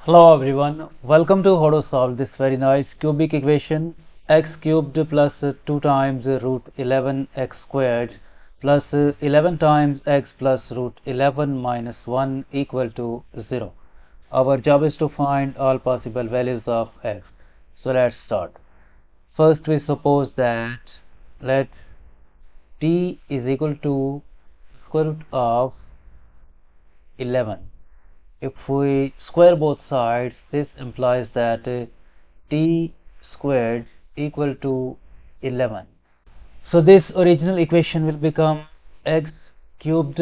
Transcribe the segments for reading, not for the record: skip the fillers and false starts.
Hello everyone, welcome to how to solve this very nice cubic equation x cubed plus 2 times root 11 x squared plus 11 times x plus root 11 minus 1 equal to 0. Our job is to find all possible values of x. So let's start. First we suppose that let t is equal to square root of 11. If we square both sides, this implies that t squared equal to 11. So this original equation will become x cubed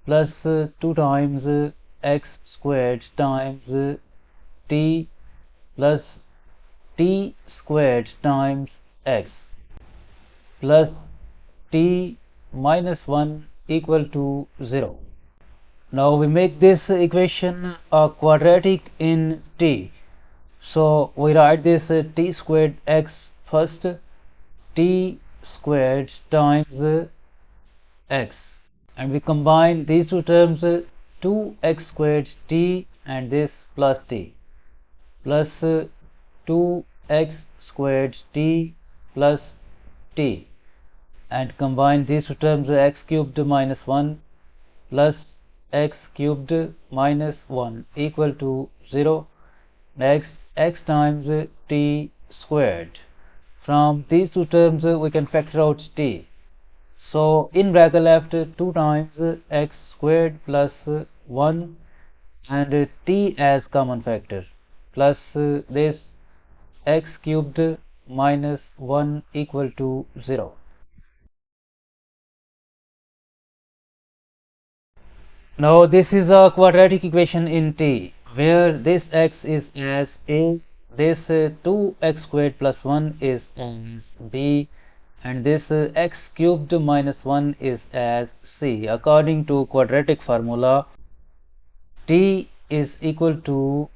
plus 2 times x squared times t plus t squared times x plus t minus 1 equal to 0. Now we make this equation a quadratic in t. So we write this t squared x first, t squared times x, and we combine these two terms 2x squared t and this plus t plus 2x squared t plus t, and combine these two terms x cubed minus 1 plus x cubed minus 1 equal to 0. Next, x times t squared. From these two terms we can factor out t. So in bracket left 2 times x squared plus 1 and t as common factor plus this x cubed minus 1 equal to 0. Now this is a quadratic equation in t, where this x is as a, this 2x squared plus 1 is as b, and this x cubed minus 1 is as c. According to quadratic formula, t is equal to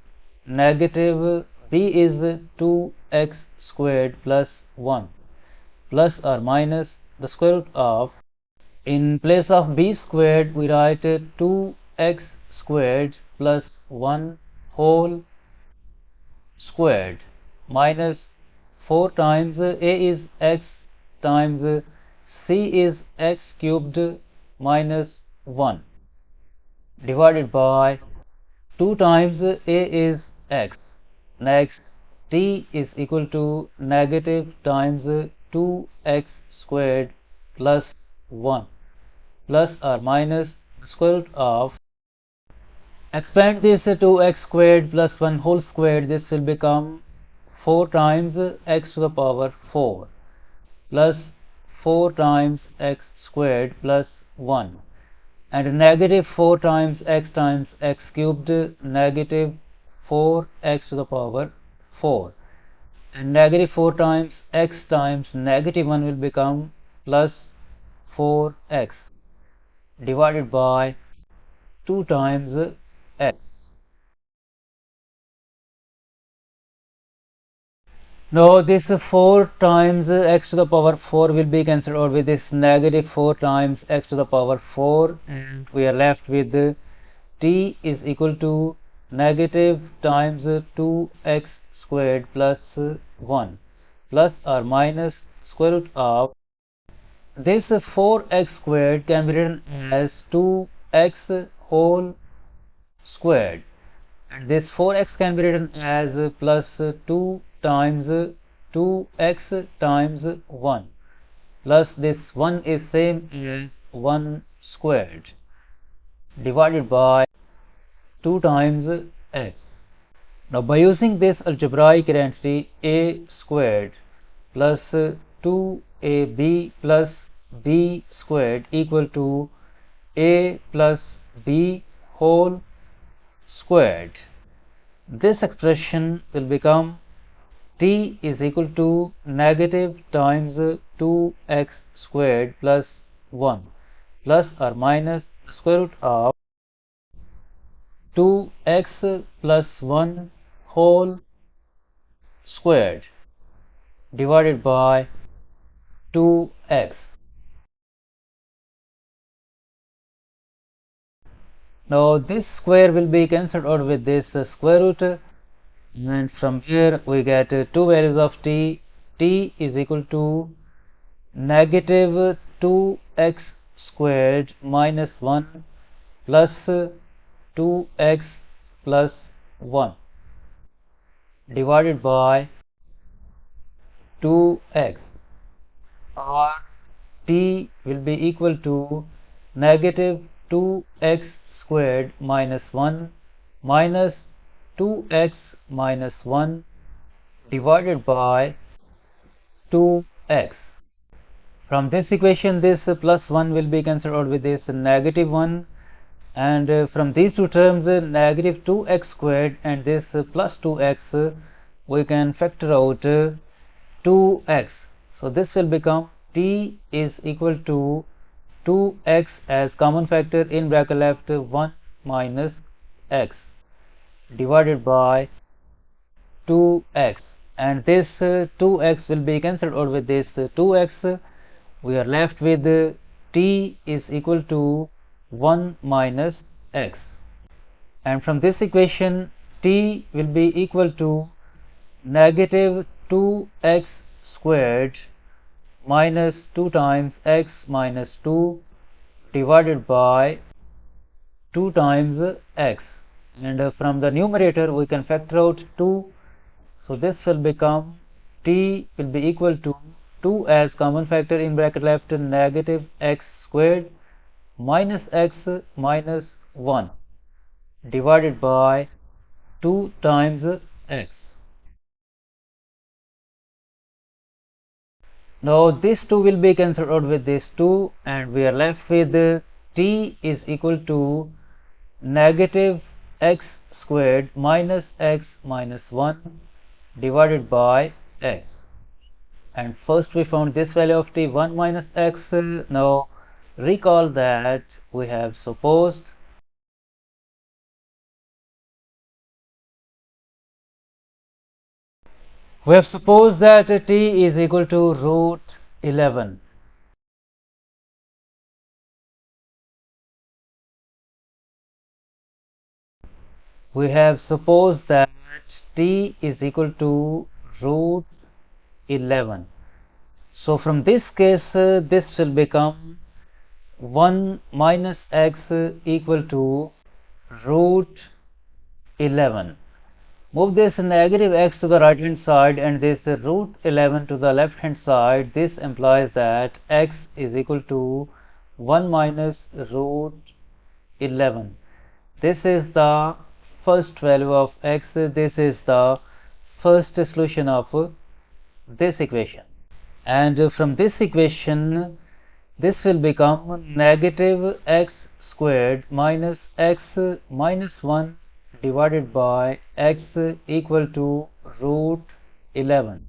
negative b is 2x squared plus 1 plus or minus the square root of, in place of b squared we write 2x squared plus 1 whole squared minus 4 times a is x times c is x cubed minus 1 divided by 2 times a is x. Next, t is equal to negative times 2x squared plus 1 plus or minus the square root of, expand this to x squared plus 1 whole squared, this will become 4 times x to the power 4 plus 4 times x squared plus 1, and negative 4 times x cubed, negative 4x to the power 4, and negative 4 times negative 1 will become plus 4x divided by 2 times x. Now this 4 times x to the power 4 will be cancelled out with this negative 4 times x to the power 4, and we are left with t is equal to negative times 2x squared plus 1 plus or minus square root of, this 4x squared can be written as 2x whole squared, and this 4x can be written as plus 2 times 2x times 1 plus this 1 is same as 1 squared divided by 2 times x. Now by using this algebraic identity, a squared plus 2ab plus b squared equal to a plus b whole squared, this expression will become t is equal to negative times 2x squared plus 1 plus or minus the square root of 2x plus 1 whole squared divided by 2x. Now this square will be cancelled out with this square root, and from here we get two values of t. T is equal to negative 2x squared minus 1 plus 2x plus 1 divided by 2x, or t will be equal to negative 2x squared minus 1 minus 2x minus 1 divided by 2x. From this equation, this plus 1 will be cancelled out with this negative 1, and from these two terms, negative 2x squared and this plus 2x, we can factor out 2x. So this will become t is equal to 2x as common factor, in bracket left 1 minus x divided by 2x, and this 2x will be cancelled out with this 2x. We are left with t is equal to 1 minus x, and from this equation t will be equal to negative 2x squared minus 2 times x minus 2 divided by 2 times x, and from the numerator we can factor out 2. So this will become t will be equal to 2 as common factor, in bracket left negative x squared minus x minus 1 divided by 2 times x. Now this 2 will be cancelled out with this 2, and we are left with t is equal to negative x squared minus x minus 1 divided by x. And first we found this value of t, 1 minus x. Now recall that we have supposed that t is equal to root 11. We have supposed that t is equal to root 11. So from this case, this will become 1 minus x equal to root 11. Move this negative x to the right hand side and this root 11 to the left hand side. This implies that x is equal to 1 minus root 11. This is the first value of x. This is the first solution of this equation, and from this equation this will become negative x squared minus x minus 1 divided by x equal to root 11.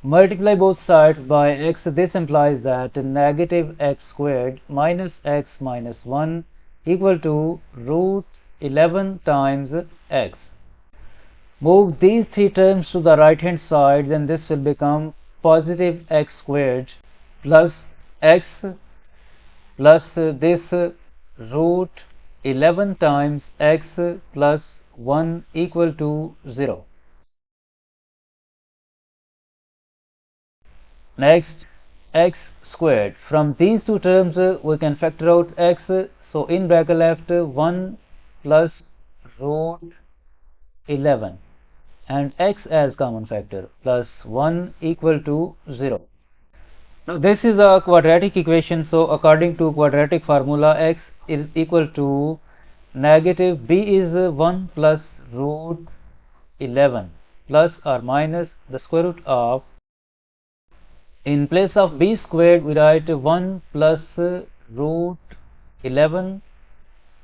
Multiply both sides by x. This implies that negative x squared minus x minus 1 equal to root 11 times x. Move these three terms to the right hand side, then this will become positive x squared plus x plus this root 11 times x plus 1 equal to 0. Next, x squared. From these two terms we can factor out x. So in bracket left 1 plus root 11 and x as common factor plus 1 equal to 0. Now this is a quadratic equation, so according to quadratic formula x is equal to negative b is 1 plus root 11 plus or minus the square root of, in place of b squared we write 1 plus root 11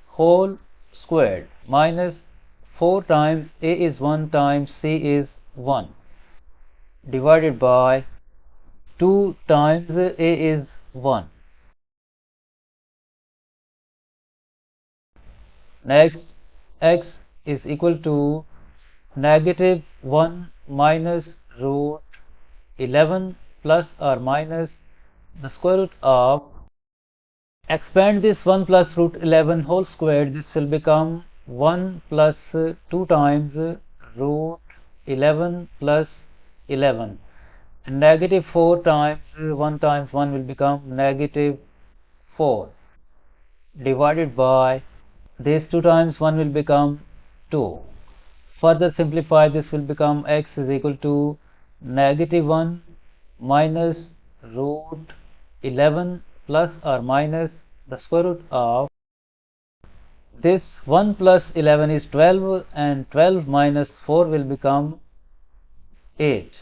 whole squared minus 4 times a is 1 times c is 1 divided by 2 times a is 1. Next, x is equal to negative 1 minus root 11 plus or minus the square root of Expand this 1 plus root 11 whole squared. This will become 1 plus 2 times root 11 plus 11. And negative 4 times 1 will become negative 4, divided by this 2 times 1 will become 2. Further simplify, this will become x is equal to negative 1 minus root 11 plus or minus the square root of this 1 plus 11 is 12, and 12 minus 4 will become 8,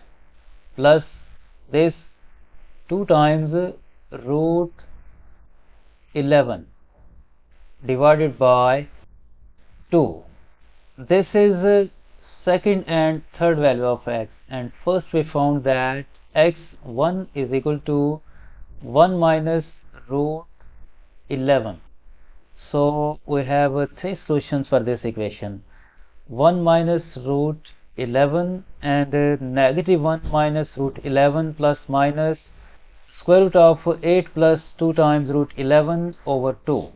plus this 2 times root 11 divided by 2. This is second and third value of x, and first we found that x1 is equal to 1 minus root 11. So we have three solutions for this equation: 1 minus root 11 and negative 1 minus root 11 plus minus square root of 8 plus 2 times root 11 over 2.